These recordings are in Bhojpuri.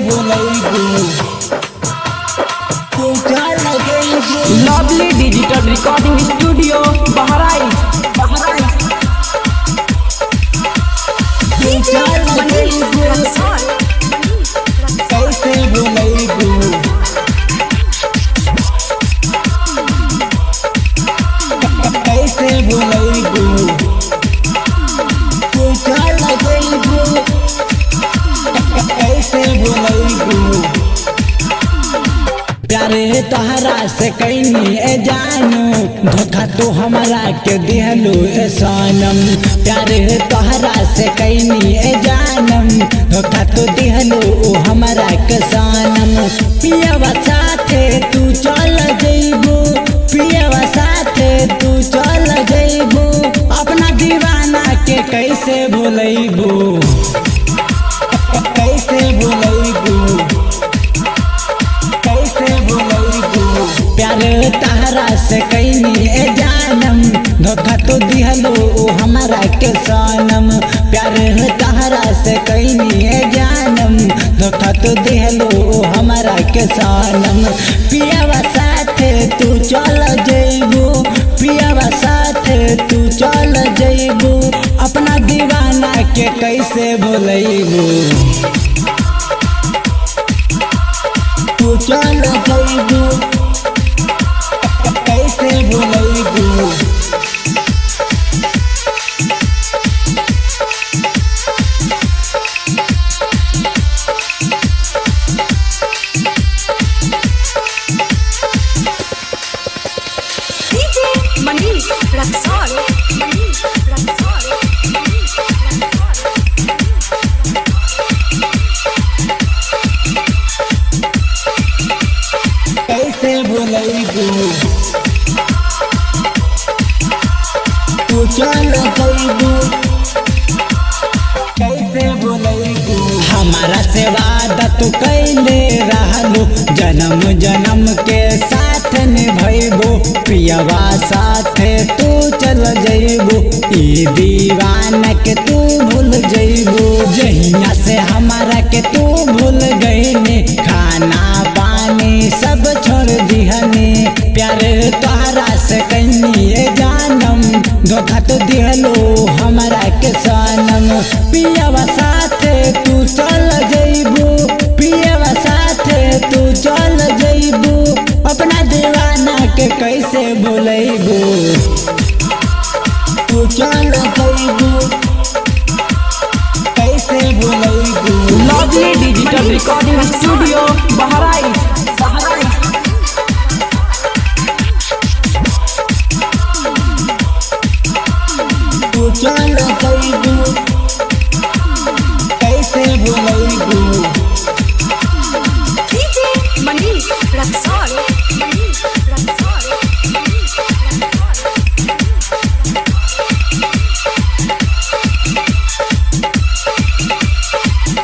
भुलैबू तू चल गइबू। Lovely digital recording studio Bahraich. तू चल गइबू कैसे भुलैबू कैसे भुलैबू तू चल गइबू कैसे भुलैबू। प्यारे तोहरा से कैनी ए जानू धोखा तो हमरा के दिहलू ए सनम। प्यारे तोहरा से कैनी ए जानम धोखा तो दिहलू हमरा के सनम। पियवा साथे तू चल जइबू पियवा साथे तू चल जइबू अपना दीवाना के कैसे भुलैबू कैसे भुलैबू कैसे भुलैबू। प्यारे तहरा से कैनी ए जानम धोखा तो दिहलो हमरा के सनम। प्यारे तहरा से कैनी ए जानम धोखा तो दिहलो हमरा के सनम। पियवा साथे तू चल जइबू पियवा साथे तू चल जइबू अपना दीवाना के कैसे भुलैबू तू चल जइबू कैसे भुलैबू। DJ Manish Raksol. कैसे भुलैबू तू चल जइबू कैसे भुलैबू। हमारा से वादा तू कैले रहलू जन्म जन्म के साथ निभैबू पियवा साथे तू चल जइबू ई दीवाना के तू भूल जइबू। जहिया से हमारा के तू भूल गईनी खाना पानी सब छोड़ दिहनी। प्यारे तोहरा से कैनी ए जानम धोखा तो दिहलो हमरा के सनम। पियवा साथे तू चल जइबू पियवा साथे तू चल जइबू अपना दीवाना के कैसे भुलैबू तू चल जइबू कैसे भुलैबू। Lovely digital recording studio Bahraich. तू चल जइबू कैसे भुलैबू। DJ Manish Raksol.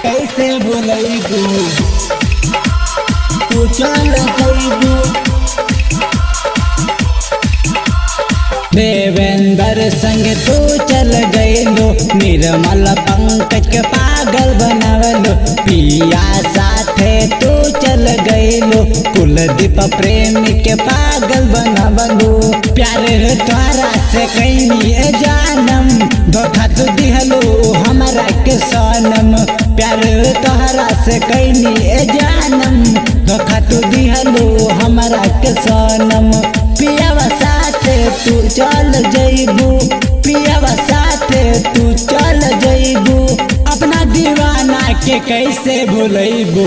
कैसे भुलैबू तू चल जइबू। देवेंद्र संग तू चल गइलो निर्मल पंकज के पागल बनवलो पिया साथे तू चल गइलो कुलदीप प्रेमी के पागल बनवलो। प्यारे तोहरा से कैनी ए जानम धोखा तो दिहलो हमरा के सनम। प्यारे तोहरा से कैनी ए जानम धोखा तो दिहलो हमरा के सनम। पियवा साथे तू चल जइबू पियवा साथे तू चल जइबू अपना दीवाना के कैसे भुलैबू।